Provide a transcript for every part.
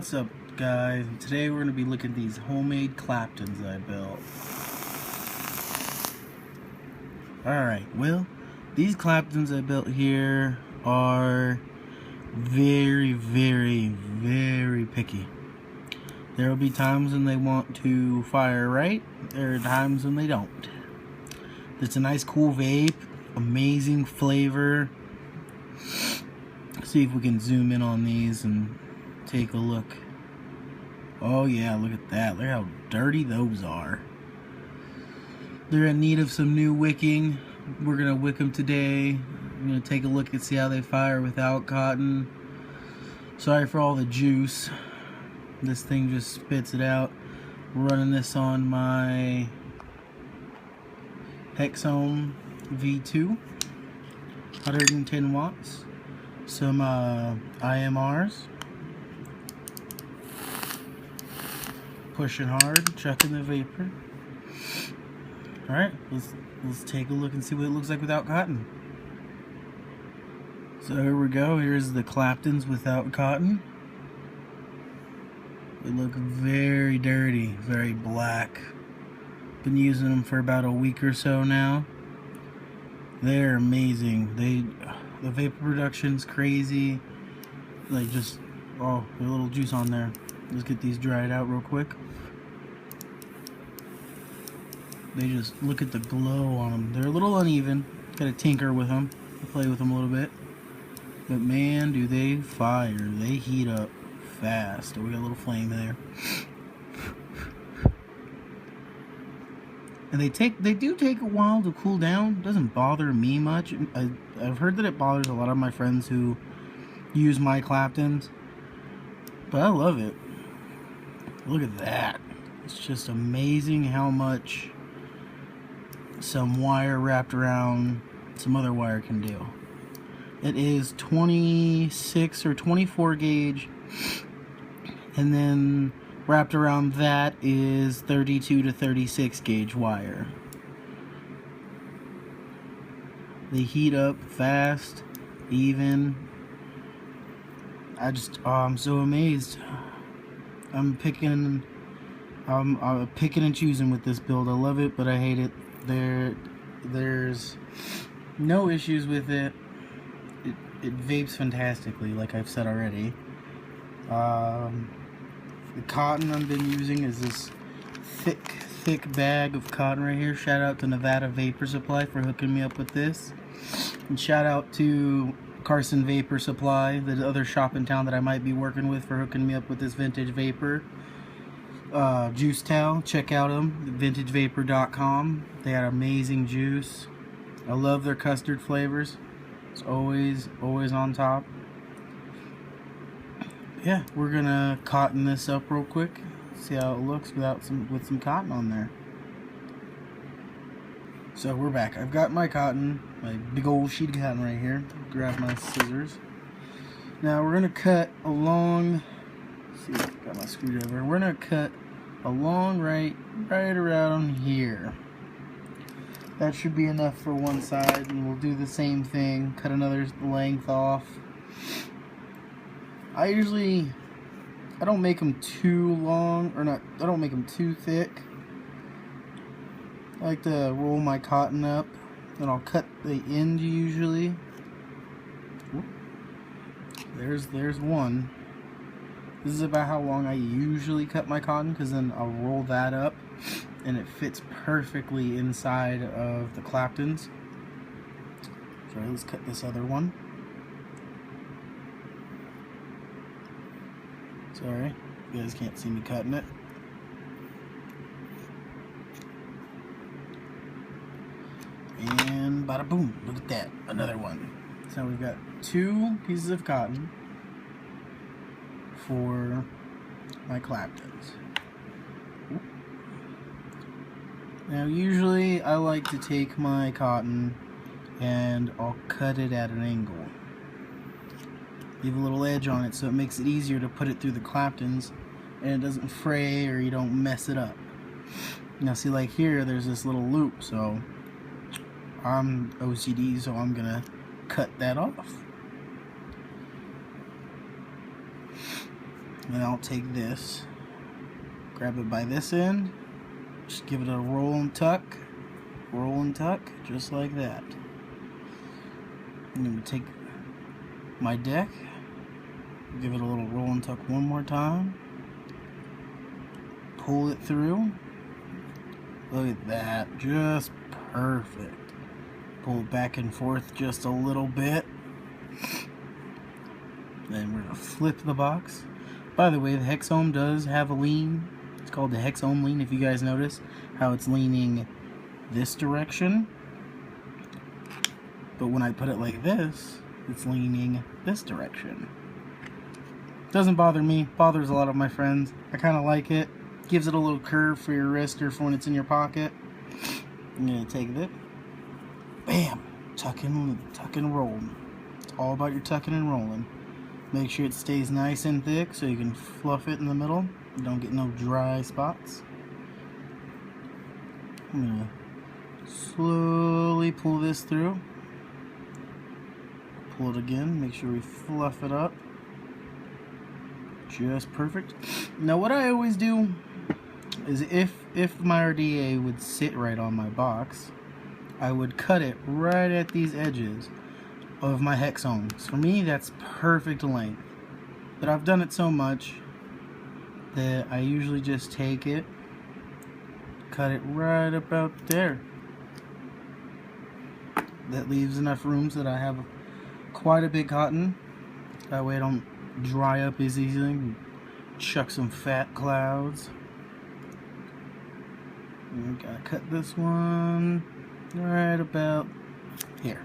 What's up, guys? Today we're going to be looking at these homemade Claptons I built. Alright, well, these Claptons I built here are very, very, very picky. There will be times when they want to fire right, there are times when they don't. It's a nice cool vape, amazing flavor. See if we can zoom in on these and take a look. Oh yeah, look at that. Look how dirty those are. They're in need of some new wicking. We're gonna wick them today. I'm gonna take a look and see how they fire without cotton. Sorry for all the juice. This thing just spits it out. We're running this on my Hexome V2, 110 watts. Some IMRs. Pushing hard, chucking the vapor. Alright, let's take a look and see what it looks like without cotton. So here we go. Here's the Claptons without cotton. They look very dirty, very black. Been using them for about a week or so now. They're amazing. The vapor production's crazy. Like just, oh, there's a little juice on there. Let's get these dried out real quick. They just, look at the glow on them. They're a little uneven. Gotta tinker with them, play with them a little bit. But man, do they fire. They heat up fast. Oh, we got a little flame there. And they do take a while to cool down. Doesn't bother me much. I've heard that it bothers a lot of my friends who use my Claptons, but I love it. Look at that. It's just amazing how much some wire wrapped around some other wire can do. It is 26 or 24 gauge, and then wrapped around that is 32 to 36 gauge wire. They heat up fast, even. I'm so amazed. I'm picking and choosing with this build. I love it, but I hate it. There's no issues with it. It vapes fantastically, like I've said already. The cotton I've been using is this thick bag of cotton right here. Shout out to Nevada Vapor Supply for hooking me up with this. And shout out to Carson Vapor Supply, the other shop in town that I might be working with, for hooking me up with this vintage vapor. Juice towel, check out them, vintagevapor.com. They got amazing juice. I love their custard flavors. It's always on top. Yeah, we're gonna cotton this up real quick, see how it looks with some cotton on there. So we're back. I've got my cotton, my big old sheet of cotton right here. Grab my scissors. Now we're gonna cut along. Let's see, got my screwdriver. We're gonna cut along right around here. That should be enough for one side, and we'll do the same thing. Cut another length off. I don't make them too long, I don't make them too thick. I like to roll my cotton up, then I'll cut the end usually. There's one. This is about how long I usually cut my cotton, because then I'll roll that up and it fits perfectly inside of the Claptons. So let's cut this other one. Sorry, you guys can't see me cutting it. And bada boom, look at that, another one. So we've got 2 pieces of cotton for my Claptons. Now usually I like to take my cotton and I'll cut it at an angle. Leave a little edge on it so it makes it easier to put it through the Claptons and it doesn't fray or you don't mess it up. Now see, like here there's this little loop, so I'm OCD, so I'm gonna cut that off. Then I'll take this, grab it by this end, just give it a roll and tuck, just like that. I'm going to take my deck, give it a little roll and tuck one more time, pull it through. Look at that, just perfect. Pull it back and forth just a little bit. Then we're going to flip the box. By the way, the hexome does have a lean. It's called the hexome lean, if you guys notice how it's leaning this direction. But when I put it like this, it's leaning this direction. Doesn't bother me, bothers a lot of my friends. I kind of like it. Gives it a little curve for your wrist or for when it's in your pocket. I'm going to take it. Bam! Tuck and roll. It's all about your tucking and rolling. Make sure it stays nice and thick so you can fluff it in the middle. You don't get no dry spots. I'm going to slowly pull this through. Pull it again. Make sure we fluff it up. Just perfect. Now what I always do is if my RDA would sit right on my box, I would cut it right at these edges of my hexomes. For me, that's perfect length. But I've done it so much that I usually just take it, cut it right about there. That leaves enough room so that I have quite a big cotton. That way I don't dry up as easily. Chuck some fat clouds. And we gotta cut this one right about here.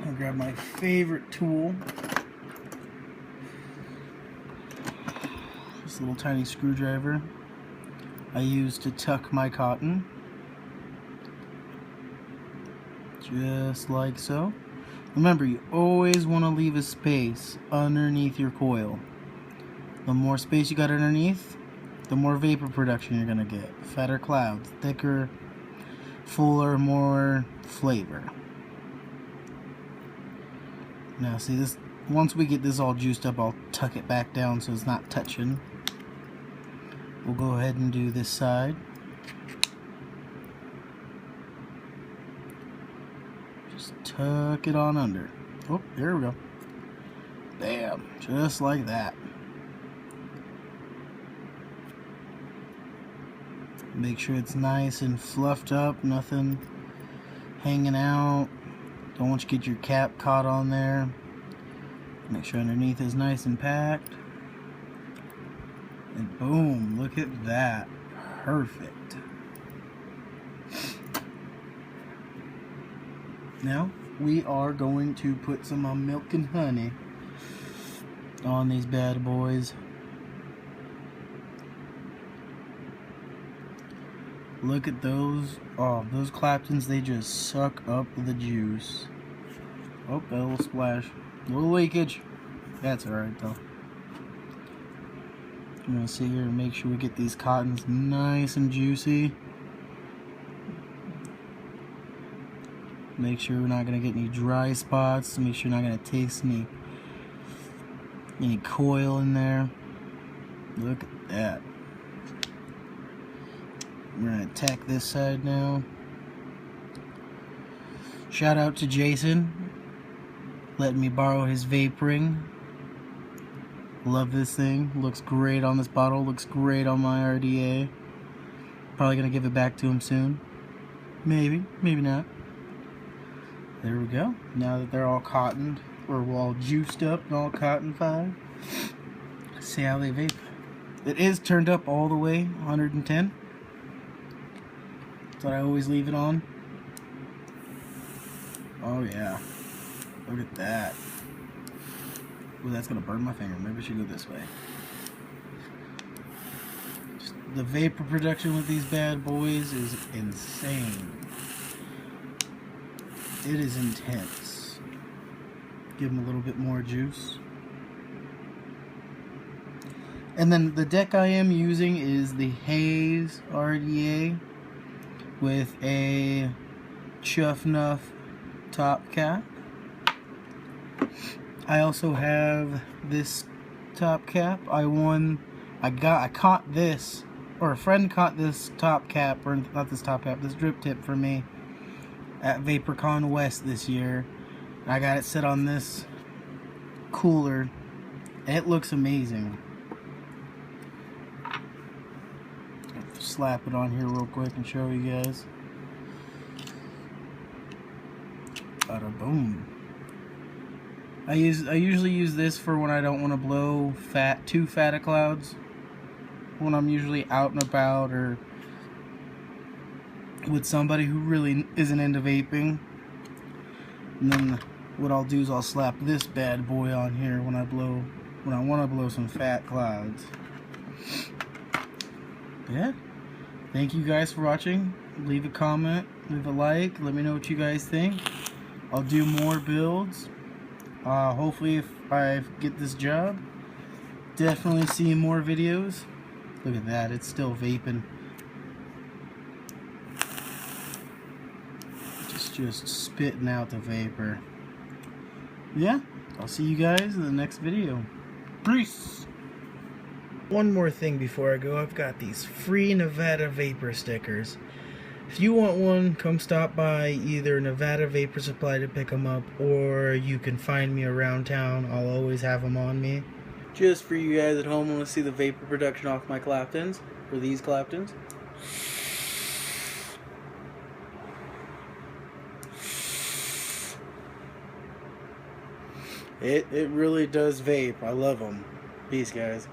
I'll grab my favorite tool. This little tiny screwdriver I use to tuck my cotton. Just like so. Remember, you always want to leave a space underneath your coil. The more space you got underneath, the more vapor production you're going to get. Fatter clouds, thicker, fuller, more flavor. Now see this, once we get this all juiced up, I'll tuck it back down so it's not touching. We'll go ahead and do this side. Just tuck it on under. Oh, there we go. Bam, just like that. Make sure it's nice and fluffed up, nothing hanging out. Don't want you to get your cap caught on there. Make sure underneath is nice and packed. And boom, look at that. Perfect. Now, we are going to put some milk and honey on these bad boys. Look at those. Oh, those Claptons, they just suck up the juice. Oh, a little splash. A little leakage. That's alright though. I'm going to sit here and make sure we get these cottons nice and juicy. Make sure we're not going to get any dry spots. Make sure we're not going to taste any coil in there. Look at that. We're going to attack this side now. Shout out to Jason, letting me borrow his vape ring. Love this thing. Looks great on this bottle. Looks great on my RDA. Probably going to give it back to him soon. Maybe. Maybe not. There we go. Now that they're all cottoned, or all juiced up and all cotton-fied, let's see how they vape. It is turned up all the way, 110. That's what I always leave it on. Oh yeah. Look at that. Ooh, that's gonna burn my finger. Maybe I should go this way. Just the vapor production with these bad boys is insane. It is intense. Give them a little bit more juice. And then the deck I am using is the Haze RDA with a Chuff Nuff top cap. I also have this top cap. I caught this, or a friend caught this top cap, or not this top cap, this drip tip for me at VaporCon West this year. I got it set on this cooler. It looks amazing. Slap it on here real quick and show you guys. Bada boom. I usually use this for when I don't want to blow too fat of clouds. When I'm usually out and about or with somebody who really isn't into vaping. And then what I'll do is I'll slap this bad boy on here when I want to blow some fat clouds. Yeah. Thank you guys for watching. Leave a comment, leave a like, let me know what you guys think. I'll do more builds. Hopefully if I get this job, definitely see more videos. Look at that, it's still vaping. Just spitting out the vapor. Yeah, I'll see you guys in the next video. Peace! One more thing before I go, I've got these free Nevada vapor stickers. If you want one, come stop by either Nevada Vapor Supply to pick them up, or you can find me around town. I'll always have them on me. Just for you guys at home, want to see the vapor production off my Claptons, or these Claptons. It really does vape. I love them. Peace, guys.